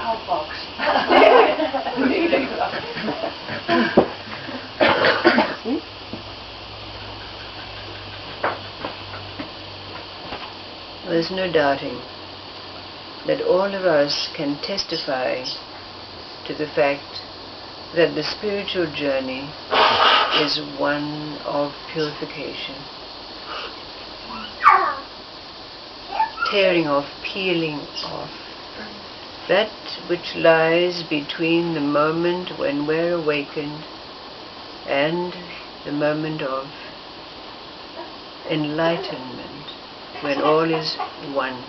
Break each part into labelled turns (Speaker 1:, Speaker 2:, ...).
Speaker 1: card box.
Speaker 2: There's no doubting that all of us can testify to the fact that the spiritual journey is one of purification. Tearing off, peeling off that which lies between the moment when we're awakened and the moment of enlightenment, when all is one.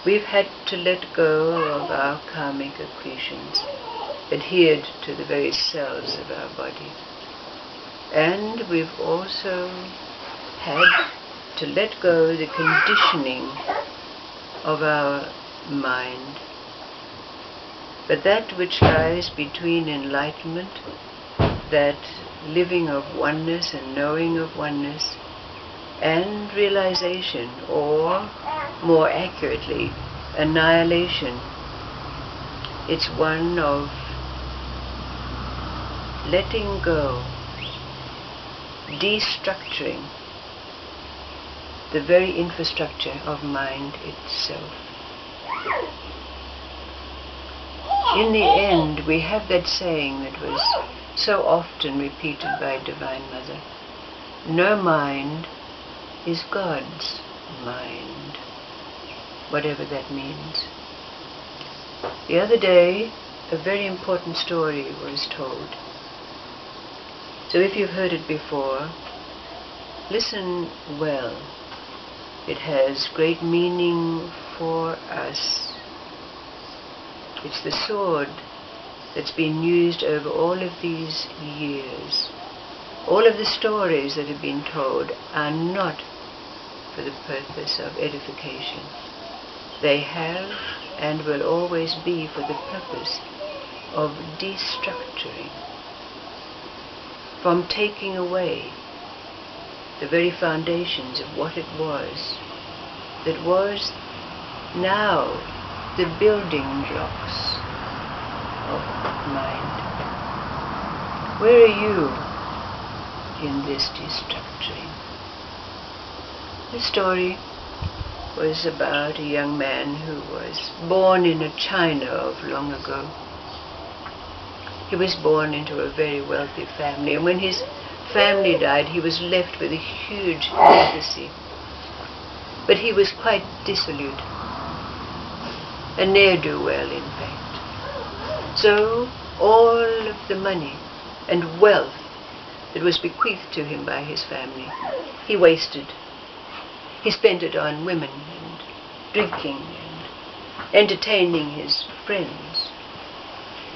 Speaker 2: We've had to let go of our karmic accretions, adhered to the very cells of our body. And we've also had to let go the conditioning of our mind. But that which lies between enlightenment, that living of oneness and knowing of oneness, and realization, or more accurately, annihilation, it's one of letting go, destructuring the very infrastructure of mind itself. In the end, we have that saying that was so often repeated by Divine Mother: no mind is God's mind, whatever that means. The other day, a very important story was told. So if you've heard it before, listen well. It has great meaning for us. It's the sword that's been used over all of these years. All of the stories that have been told are not for the purpose of edification. They have and will always be for the purpose of destructuring, from taking away the very foundations of what it was that was now the building blocks of mind. Where are you in this destructuring? The story was about a young man who was born in a China of long ago. He was born into a very wealthy family, and when his family died, he was left with a huge legacy. But he was quite dissolute, a ne'er-do-well in fact. So all of the money and wealth that was bequeathed to him by his family, he wasted. He spent it on women and drinking and entertaining his friends,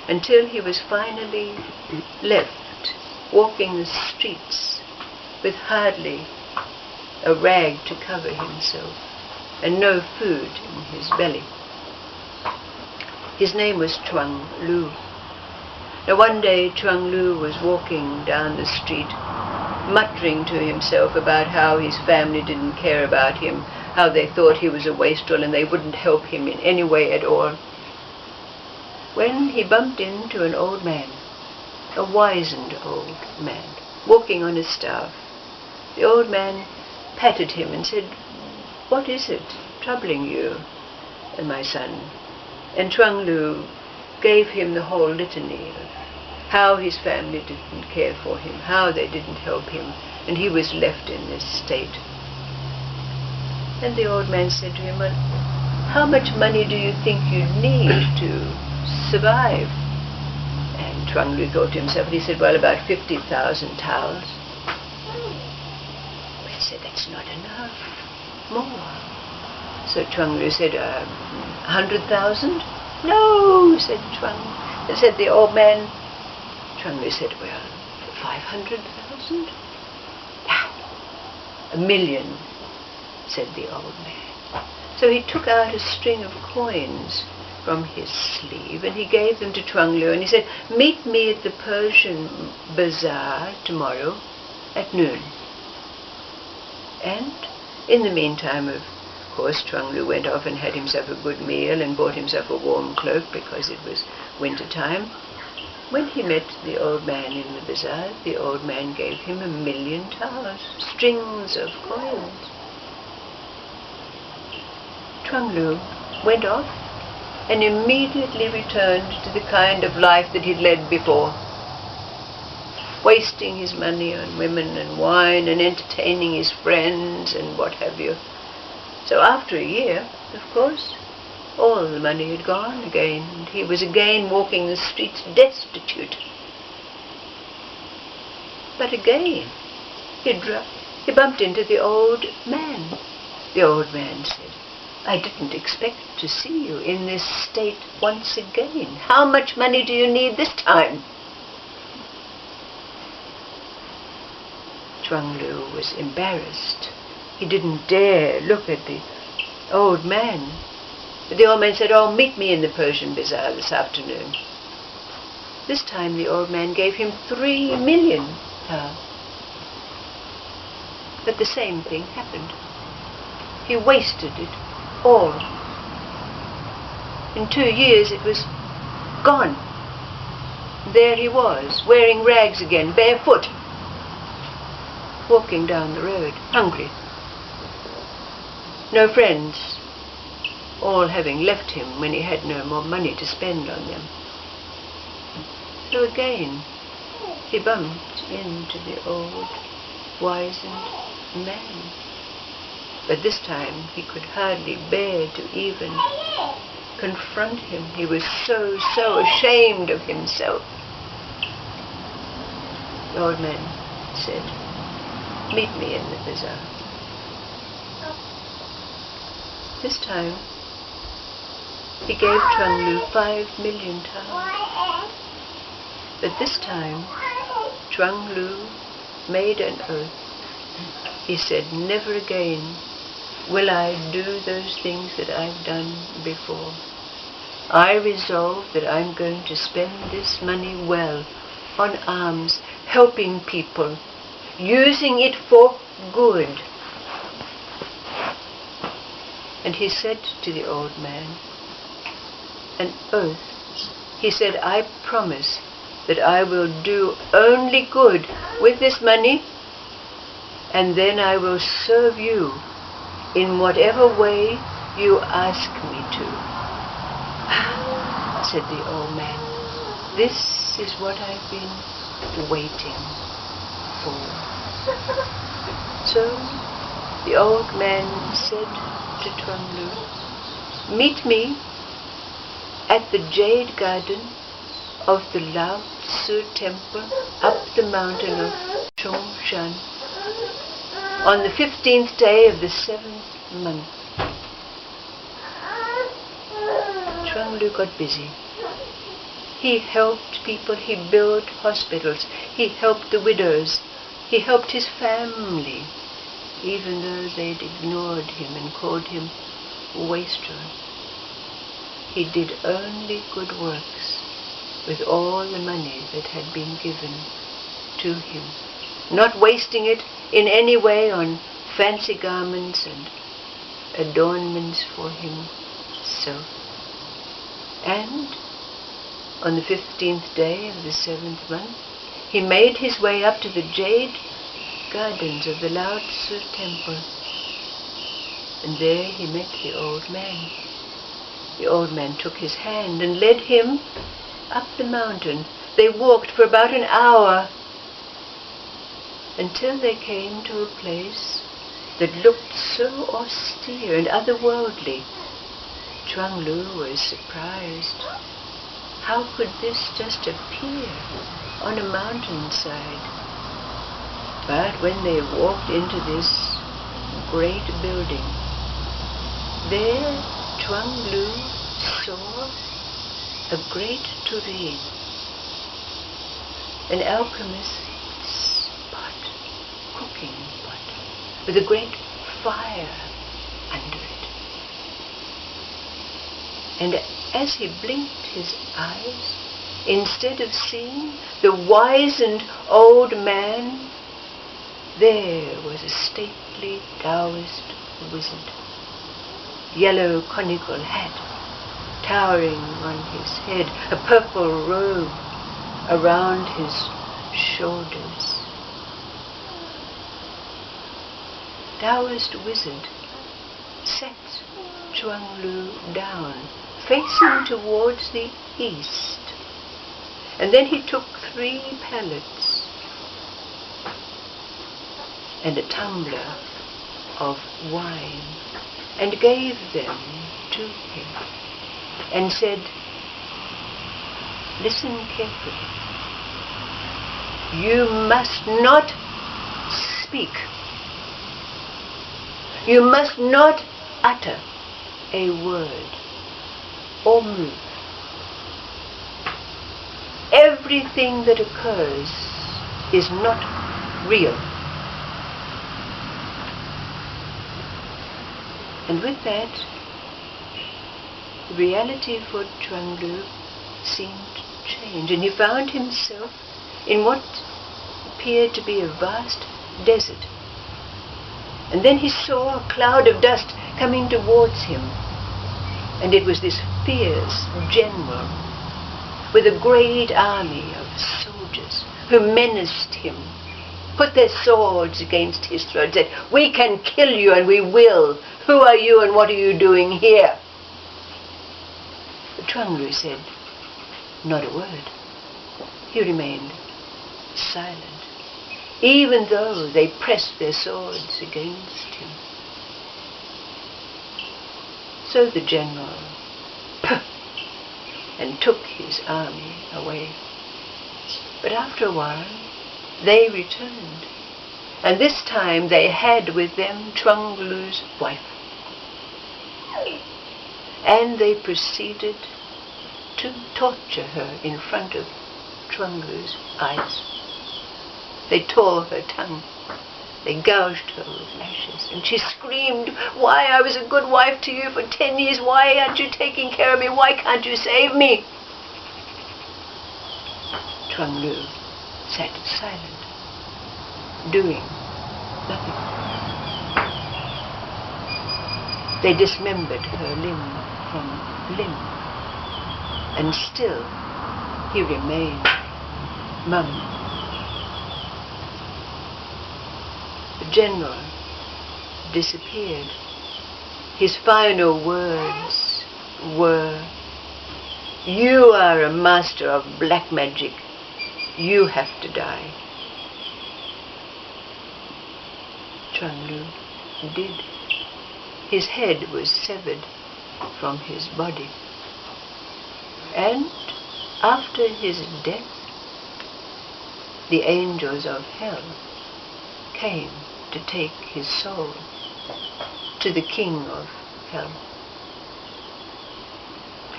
Speaker 2: until he was finally left walking the streets with hardly a rag to cover himself and no food in his belly. His name was Chuang-Lou. Now one day Chuang-Lou was walking down the street, muttering to himself about how his family didn't care about him, how they thought he was a wastrel and they wouldn't help him in any way at all, when he bumped into an old man, a wizened old man, walking on his staff. The old man patted him and said, "What is it troubling you, my son?" And Chuang-Lou gave him the whole litany of how his family didn't care for him, how they didn't help him, and he was left in this state. And the old man said to him, "Well, how much money do you think you need to survive?" And Chuang-Lou thought to himself, and he said, "Well, about 50,000 taels." He said, "That's not enough. More." So Chuang-Lou said, 100,000? "No," said the old man. Chuang-Lou said, "Well, 500,000? "Ah, 1,000,000, said the old man. So he took out a string of coins from his sleeve and he gave them to Chuang-Lou and he said, "Meet me at the Persian bazaar tomorrow at noon. And in the meantime, of course, Chuang-Lou went off and had himself a good meal and bought himself a warm cloak because it was winter time. When he met the old man in the bazaar, the old man gave him 1,000,000 taels, strings of coins. Chuang-Lou went off and immediately returned to the kind of life that he'd led before, wasting his money on women and wine and entertaining his friends and what have you. So after a year, of course, all the money had gone again, and he was again walking the streets destitute. But again, he bumped into the old man. The old man said, "I didn't expect to see you in this state once again. How much money do you need this time?" Chuang-Lou was embarrassed. He didn't dare look at the old man. But the old man said, "Oh, meet me in the Persian bazaar this afternoon." This time the old man gave him 3,000,000 taels. But the same thing happened. He wasted it all. In 2 years it was gone. There he was, wearing rags again, barefoot, walking down the road, hungry. No friends, all having left him when he had no more money to spend on them. So again he bumped into the old, wizened man. But this time he could hardly bear to even confront him. He was so ashamed of himself. The old man said, "Meet me in the bazaar." This time he gave Chuang-Lou 5,000,000 taels. But this time Chuang-Lou made an oath. He said, "Never again will I do those things that I've done before. I resolve that I'm going to spend this money well, on alms, helping people, using it for good." And he said to the old man, an oath. He said, "I promise that I will do only good with this money, and then I will serve you in whatever way you ask me to." Said the old man, "This is what I've been waiting for." So the old man said to Chuang-Lou, "Meet me at the jade garden of the Lao Tzu temple up the mountain of Chongshan on the 15th day of the 7th month." Chuang-Lou got busy. He helped people, he built hospitals, he helped the widows, he helped his family, even though they'd ignored him and called him a waster. He did only good works with all the money that had been given to him, not wasting it in any way on fancy garments and adornments for himself. And on the 15th day of the 7th month, he made his way up to the jade gardens of the Lao Tzu temple. And there he met the old man. The old man took his hand and led him up the mountain. They walked for about an hour until they came to a place that looked so austere and otherworldly. Chuang-Lou was surprised. How could this just appear on a mountainside? But when they walked into this great building, there Chuang-Lou saw a great tureen, an alchemist's pot, cooking pot, with a great fire under it. And as he blinked his eyes, instead of seeing the wizened old man, there was a stately Taoist wizard, yellow conical hat towering on his head, a purple robe around his shoulders. Taoist wizard set Chuang-Lou down, facing towards the east, and then he took 3 pellets and a tumbler of wine and gave them to him and said, "Listen carefully. You must not speak. You must not utter a word or move. Everything that occurs is not real." And with that, the reality for Chuang-Lou seemed to change, and he found himself in what appeared to be a vast desert. And then he saw a cloud of dust coming towards him, and it was this fierce general with a great army of soldiers who menaced him, put their swords against his throat, said, "We can kill you, and we will. Who are you, and what are you doing here?" But Chuang-Lou said not a word. He remained silent, even though they pressed their swords against him. So the general and took his army away. But after a while, they returned, and this time they had with them Chuang-Lou's wife. And they proceeded to torture her in front of Chuang-Lu's eyes. They tore her tongue. They gouged her with lashes, and she screamed, "Why, I was a good wife to you for 10 years. Why aren't you taking care of me? Why can't you save me?" Chuang-Lou sat silent, doing nothing. They dismembered her limb from limb, and still he remained mum. The general disappeared. His final words were, "You are a master of black magic. You have to die." Chuang-Lou did. His head was severed from his body. And after his death, the angels of hell came to take his soul to the king of hell.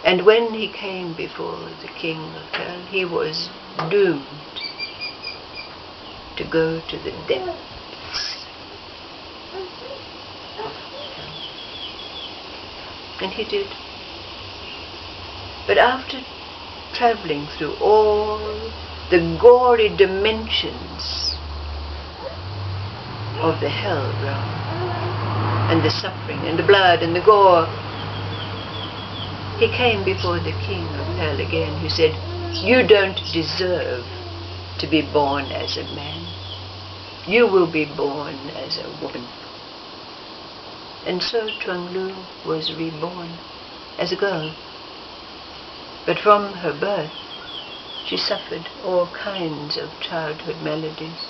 Speaker 2: And when he came before the king of hell, he was doomed to go to the depths of hell. And he did. But after traveling through all the gory dimensions of the hell realm, and the suffering, and the blood, and the gore, he came before the king of hell again, who said, "You don't deserve to be born as a man. You will be born as a woman." And so Chuang-Lou was reborn as a girl. But from her birth, she suffered all kinds of childhood maladies.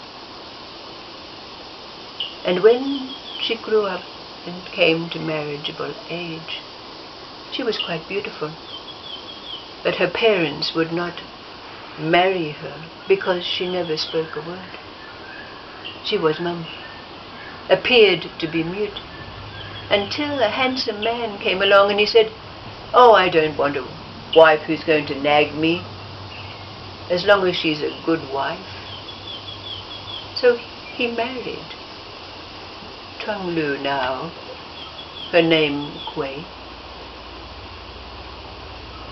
Speaker 2: And when she grew up and came to marriageable age, she was quite beautiful. But her parents would not marry her because she never spoke a word. She was mum, appeared to be mute, until a handsome man came along and he said, "Oh, I don't want a wife who's going to nag me, as long as she's a good wife." So he married Chuang-Lou now, her name Kuei.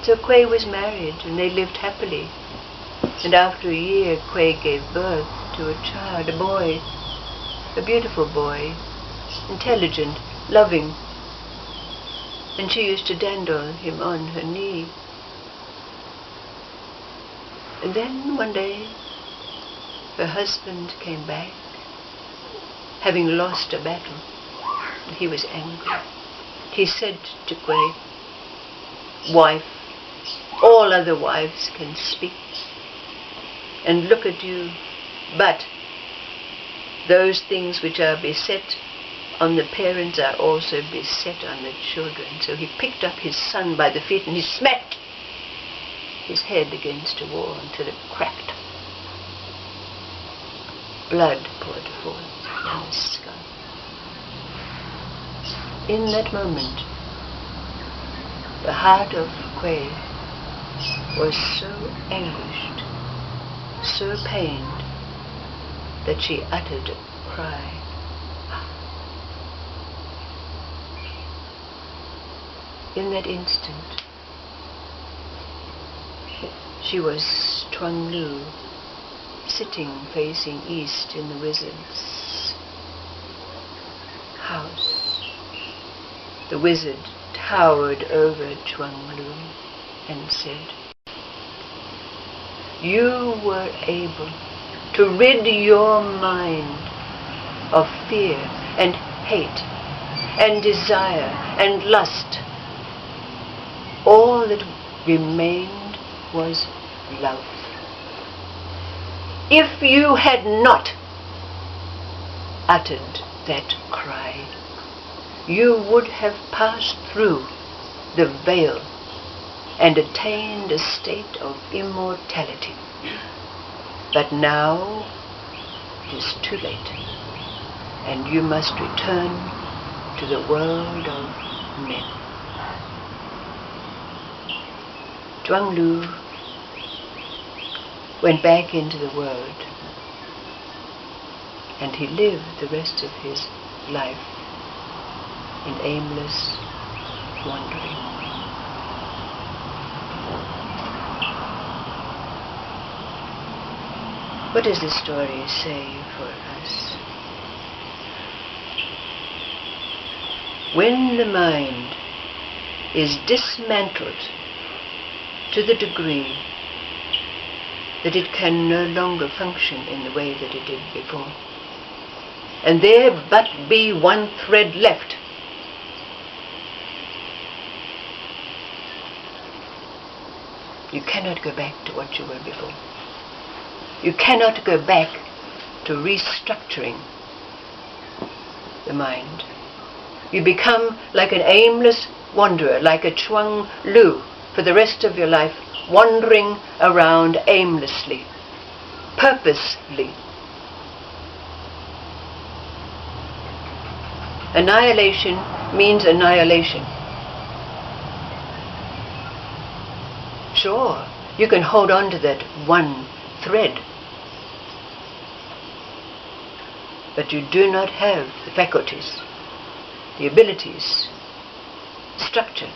Speaker 2: So Kuei was married and they lived happily. And after a year, Kuei gave birth to a child, a boy, a beautiful boy, intelligent, loving. and she used to dandle him on her knee. And then one day her husband came back, having lost a battle, and he was angry. He said to Kuei, "Wife, all other wives can speak and look at you, but those things which are beset on the parents are also beset on the children." So he picked up his son by the feet and he smacked his head against a wall until it cracked. Blood poured forth from his skull. In that moment, the heart of Kuei was so anguished, so pained, that she uttered a cry. In that instant, she was Chuang-Lou, sitting facing east in the wizard's house. The wizard towered over Chuang-Lou and said, "You were able to rid your mind of fear and hate and desire and lust. All that remained was love. If you had not uttered that cry, you would have passed through the veil and attained a state of immortality. But now it is too late, and you must return to the world of men." Chuang-Lou went back into the world, and he lived the rest of his life in aimless wandering. What does this story say for us? When the mind is dismantled to the degree that it can no longer function in the way that it did before, and there but be one thread left, you cannot go back to what you were before. You cannot go back to restructuring the mind. You become like an aimless wanderer, like a Chuang-Lou, for the rest of your life, wandering around aimlessly, purposelessly. Annihilation means annihilation. Sure, you can hold on to that one thread, but you do not have the faculties, the abilities, structure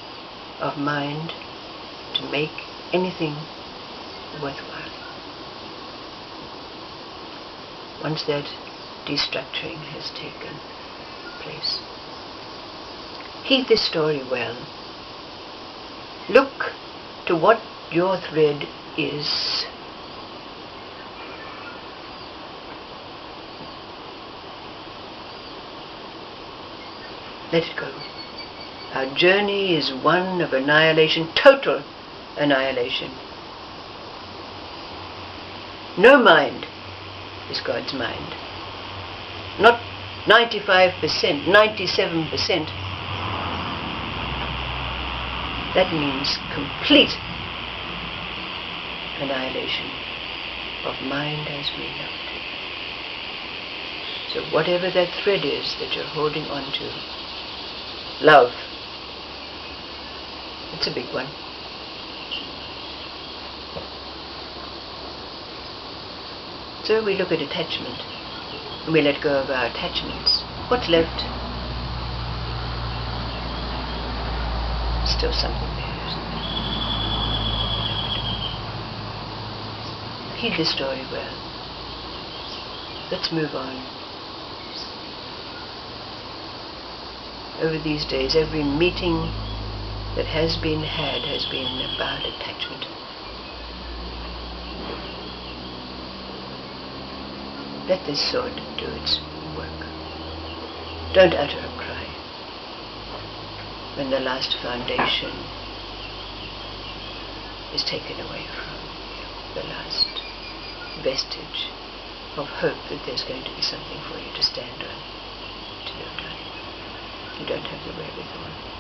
Speaker 2: of mind to make anything worthwhile. Once that destructuring has taken place. Heed this story well. Look to what your thread is. Let it go. Our journey is one of annihilation, total annihilation. No mind is God's mind. Not 95%, 97%. That means complete annihilation of mind as we know it. So whatever that thread is that you're holding on to, love, it's a big one. So we look at attachment, and we let go of our attachments. What's left? Still something there, isn't there? Heed the story well. Let's move on. Over these days, every meeting that has been had has been about attachment. Let this sword do its work. Don't utter a cry when the last foundation is taken away from you, the last vestige of hope that there's going to be something for you to stand on till you're done. You don't have the wherewithal.